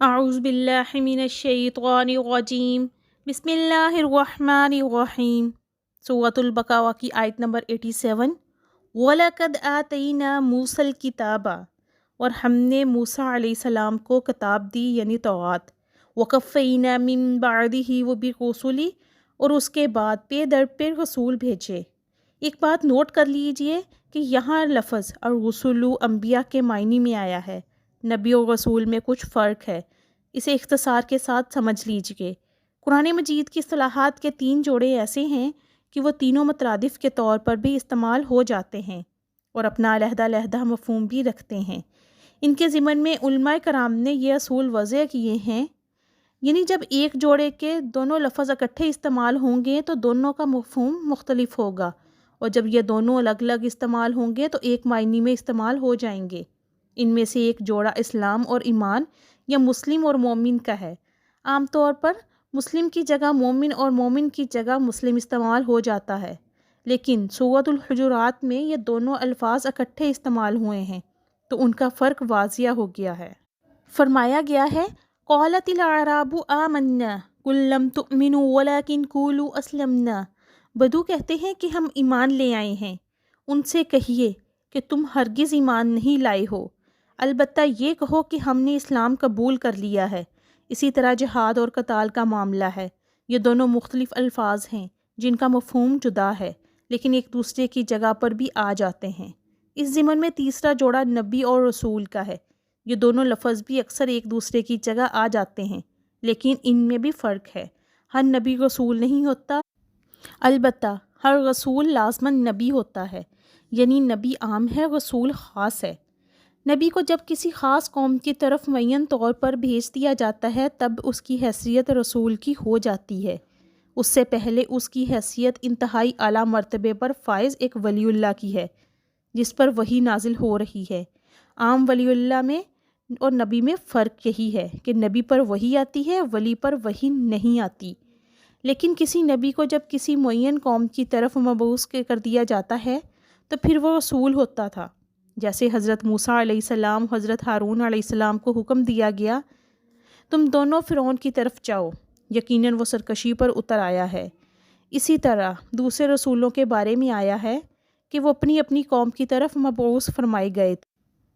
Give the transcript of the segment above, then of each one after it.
اعوذ باللہ من الشیطان الرجیم بسم اللہ الرحمن الرحیم۔ سورۃ البقرہ کی آیت نمبر 87۔ وَلَقَدْ آتَيْنَا مُوسَى الْكِتَابَ، اور ہم نے موسیٰ علیہ السلام کو کتاب دی یعنی توراۃ۔ وَقَفَّيْنَا مِن بَعْدِهِ وَبِالرُّسُلِ، اور اس کے بعد پے در پہ رسول بھیجے۔ ایک بات نوٹ کر لیجئے کہ یہاں لفظ الرسل انبیاء کے معنی میں آیا ہے، نبی و رسول میں کچھ فرق ہے، اسے اختصار کے ساتھ سمجھ لیجئے۔ قرآن مجید کی اصطلاحات کے 3 جوڑے ایسے ہیں کہ وہ تینوں مترادف کے طور پر بھی استعمال ہو جاتے ہیں اور اپنا علیحدہ علیحدہ مفہوم بھی رکھتے ہیں۔ ان کے ضمن میں علماء کرام نے یہ اصول وضع کیے ہیں، یعنی جب ایک جوڑے کے دونوں لفظ اکٹھے استعمال ہوں گے تو دونوں کا مفہوم مختلف ہوگا، اور جب یہ دونوں الگ الگ استعمال ہوں گے تو ایک معنی میں استعمال ہو جائیں گے۔ ان میں سے ایک جوڑا اسلام اور ایمان یا مسلم اور مومن کا ہے۔ عام طور پر مسلم کی جگہ مومن اور مومن کی جگہ مسلم استعمال ہو جاتا ہے، لیکن سورۃ الحجرات میں یہ دونوں الفاظ اکٹھے استعمال ہوئے ہیں تو ان کا فرق واضح ہو گیا ہے۔ فرمایا گیا ہے قالت الاعراب آمنا قل لم تؤمنوا ولكن قولوا اسلمنا، بدو کہتے ہیں کہ ہم ایمان لے آئے ہیں، ان سے کہیے کہ تم ہرگز ایمان نہیں لائے ہو، البتہ یہ کہو کہ ہم نے اسلام قبول کر لیا ہے۔ اسی طرح جہاد اور قتال کا معاملہ ہے، یہ دونوں مختلف الفاظ ہیں جن کا مفہوم جدا ہے لیکن ایک دوسرے کی جگہ پر بھی آ جاتے ہیں۔ اس ضمن میں تیسرا جوڑا نبی اور رسول کا ہے، یہ دونوں لفظ بھی اکثر ایک دوسرے کی جگہ آ جاتے ہیں لیکن ان میں بھی فرق ہے۔ ہر نبی رسول نہیں ہوتا، البتہ ہر رسول لازماً نبی ہوتا ہے، یعنی نبی عام ہے، رسول خاص ہے۔ نبی کو جب کسی خاص قوم کی طرف معین طور پر بھیج دیا جاتا ہے تب اس کی حیثیت رسول کی ہو جاتی ہے، اس سے پہلے اس کی حیثیت انتہائی اعلیٰ مرتبے پر فائز ایک ولی اللہ کی ہے جس پر وحی نازل ہو رہی ہے۔ عام ولی اللہ میں اور نبی میں فرق یہی ہے کہ نبی پر وحی آتی ہے، ولی پر وحی نہیں آتی۔ لیکن کسی نبی کو جب کسی معین قوم کی طرف مبعوث کر دیا جاتا ہے تو پھر وہ رسول ہوتا تھا، جیسے حضرت موسیٰ علیہ السلام حضرت ہارون علیہ السلام کو حکم دیا گیا تم دونوں فرعون کی طرف جاؤ، یقیناً وہ سرکشی پر اتر آیا ہے۔ اسی طرح دوسرے رسولوں کے بارے میں آیا ہے کہ وہ اپنی اپنی قوم کی طرف مبعوث فرمائے گئے تھے۔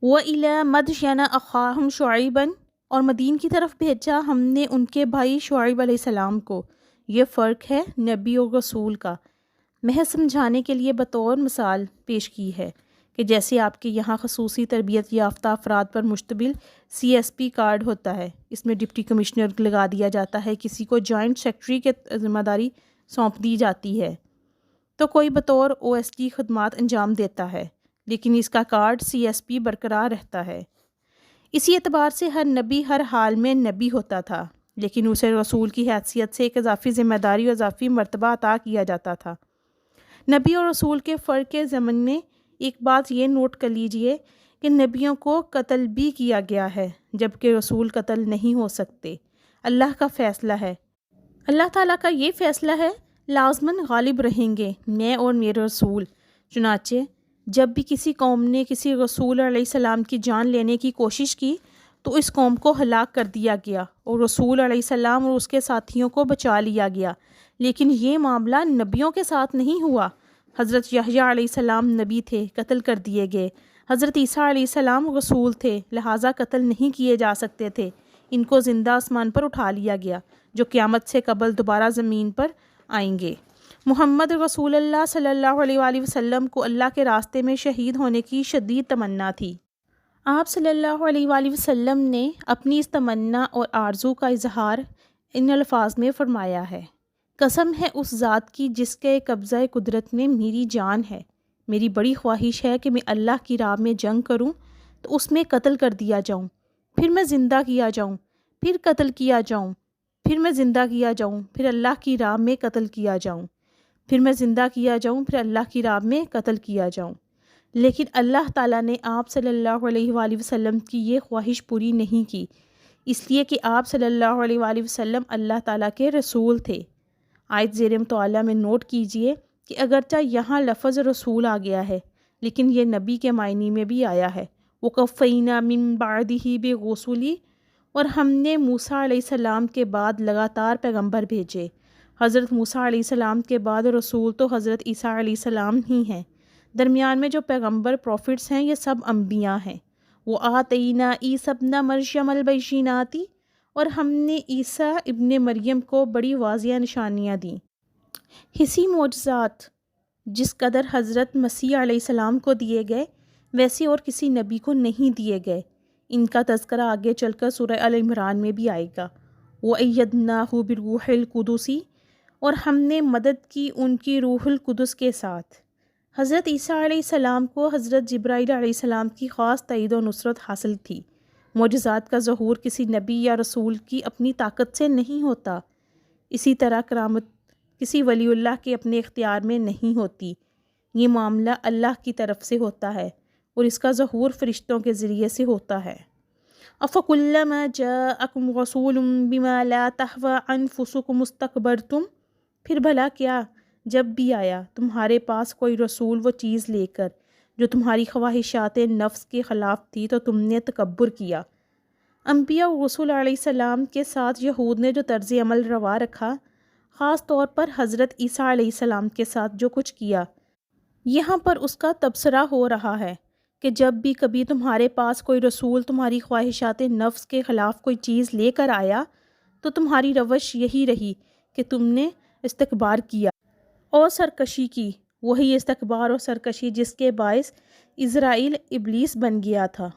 وَإِلَىٰ مَدْيَنَ أَخَاهُمْ شُعَيْبًا، اور مدین کی طرف بھیجا ہم نے ان کے بھائی شعیب علیہ السلام کو۔ یہ فرق ہے نبی اور رسول کا، محض سمجھانے کے لیے بطور مثال پیش کی ہے کہ جیسے آپ کے یہاں خصوصی تربیت یافتہ افراد پر مشتمل CSP کارڈ ہوتا ہے، اس میں ڈپٹی کمشنر لگا دیا جاتا ہے، کسی کو جوائنٹ سیکرٹری کے ذمہ داری سونپ دی جاتی ہے تو کوئی بطور OSD خدمات انجام دیتا ہے، لیکن اس کا کارڈ CSP برقرار رہتا ہے۔ اسی اعتبار سے ہر نبی ہر حال میں نبی ہوتا تھا، لیکن اسے رسول کی حیثیت سے ایک اضافی ذمہ داری اور اضافی مرتبہ عطا کیا جاتا تھا۔ نبی اور رسول کے فرق کے ضمن میں ایک بات یہ نوٹ کر لیجئے کہ نبیوں کو قتل بھی کیا گیا ہے جبکہ رسول قتل نہیں ہو سکتے، اللہ کا فیصلہ ہے، اللہ تعالیٰ کا یہ فیصلہ ہے لازماً غالب رہیں گے میں اور میرے رسول۔ چنانچہ جب بھی کسی قوم نے کسی رسول علیہ السلام کی جان لینے کی کوشش کی تو اس قوم کو ہلاک کر دیا گیا اور رسول علیہ السلام اور اس کے ساتھیوں کو بچا لیا گیا، لیکن یہ معاملہ نبیوں کے ساتھ نہیں ہوا۔ حضرت یحییٰ علیہ السلام نبی تھے، قتل کر دیے گئے۔ حضرت عیسیٰ علیہ السلام رسول تھے، لہٰذا قتل نہیں کیے جا سکتے تھے، ان کو زندہ آسمان پر اٹھا لیا گیا جو قیامت سے قبل دوبارہ زمین پر آئیں گے۔ محمد رسول اللہ صلی اللہ علیہ وآلہ وسلم کو اللہ کے راستے میں شہید ہونے کی شدید تمنا تھی۔ آپ صلی اللہ علیہ وآلہ وسلم نے اپنی اس تمنا اور آرزو کا اظہار ان الفاظ میں فرمایا ہے، قسم ہے اس ذات کی جس کے قبضہ قدرت میں میری جان ہے، میری بڑی خواہش ہے کہ میں اللہ کی راہ میں جنگ کروں تو اس میں قتل کر دیا جاؤں، پھر میں زندہ کیا جاؤں، پھر قتل کیا جاؤں، پھر میں زندہ کیا جاؤں، پھر اللہ کی راہ میں قتل کیا جاؤں، پھر میں زندہ کیا جاؤں، پھر اللہ کی راہ میں قتل کیا جاؤں۔ لیکن اللہ تعالیٰ نے آپ صلی اللہ علیہ وآلہ وسلم کی یہ خواہش پوری نہیں کی، اس لیے کہ آپ صلی اللہ علیہ وآلہ وسلم اللہ تعالیٰ کے رسول تھے۔ آیت زیر مطالعہ میں نوٹ کیجئے کہ اگرچہ یہاں لفظ رسول آ گیا ہے لیکن یہ نبی کے معنی میں بھی آیا ہے۔ وَقَفَّيْنَا مِن بَعْدِهِ بِالرُّسُلِ، اور ہم نے موسیٰ علیہ السلام کے بعد لگاتار پیغمبر بھیجے۔ حضرت موسیٰ علیہ السلام کے بعد رسول تو حضرت عیسیٰ علیہ السلام ہی ہیں۔ درمیان میں جو پیغمبر پروفٹس ہیں یہ سب انبیاء ہیں۔ وَآتَيْنَا عِیسَىٰ ابْنَ مَرْیَمَ الْبَیِّنَاتِ، اور ہم نے عیسیٰ ابن مریم کو بڑی واضح نشانیاں دیں، حسی معجزات، جس قدر حضرت مسیح علیہ السلام کو دیے گئے ویسے اور کسی نبی کو نہیں دیے گئے۔ ان کا تذکرہ آگے چل کر سورہ آل عمران میں بھی آئے گا۔ وَأَيَّدْنَاهُ بِالرُّوحِ الْقُدُسِ، اور ہم نے مدد کی ان کی روح القدس کے ساتھ۔ حضرت عیسیٰ علیہ السلام کو حضرت جبرائیل علیہ السلام کی خاص تائید و نصرت حاصل تھی۔ معجزات کا ظہور کسی نبی یا رسول کی اپنی طاقت سے نہیں ہوتا، اسی طرح کرامت کسی ولی اللہ کے اپنے اختیار میں نہیں ہوتی۔ یہ معاملہ اللہ کی طرف سے ہوتا ہے اور اس کا ظہور فرشتوں کے ذریعے سے ہوتا ہے۔ أَفَكُلَّمَا جَاءَكُمْ رَسُولٌ بِمَا لَا تَهْوَىٰ أَنفُسُكُمُ اسْتَكْبَرْتُمْ، پھر بھلا کیا جب بھی آیا تمہارے پاس کوئی رسول وہ چیز لے کر جو تمہاری خواہشات نفس کے خلاف تھی تو تم نے تکبر کیا۔ انبیاء و رسول علیہ السلام کے ساتھ یہود نے جو طرز عمل روا رکھا، خاص طور پر حضرت عیسیٰ علیہ السلام کے ساتھ جو کچھ کیا، یہاں پر اس کا تبصرہ ہو رہا ہے کہ جب بھی کبھی تمہارے پاس کوئی رسول تمہاری خواہشات نفس کے خلاف کوئی چیز لے کر آیا تو تمہاری روش یہی رہی کہ تم نے استکبار کیا اور سرکشی کی، وہی استکبار اور سرکشی جس کے باعث عزرائیل ابلیس بن گیا تھا۔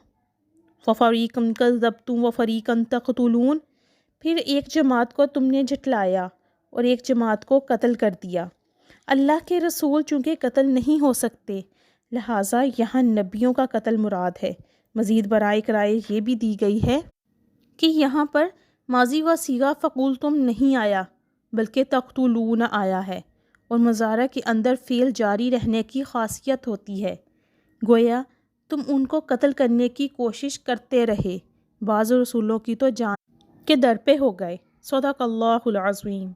فَفَرِيقًا كَذَّبْتُمْ وَفَرِيقًا تَقْتُلُونَ، پھر ایک جماعت کو تم نے جھٹلایا اور ایک جماعت کو قتل کر دیا۔ اللہ کے رسول چونکہ قتل نہیں ہو سکتے لہٰذا یہاں نبیوں کا قتل مراد ہے۔ مزید برائے کرائے یہ بھی دی گئی ہے کہ یہاں پر ماضی و صیغہ فَقُلْتُمْ نہیں آیا بلکہ تقتلون آیا ہے، اور مضارع کے اندر فعل جاری رہنے کی خاصیت ہوتی ہے، گویا تم ان کو قتل کرنے کی کوشش کرتے رہے، بعض رسولوں کی تو جان کے در پہ ہو گئے۔ صدق اللہ العظیم۔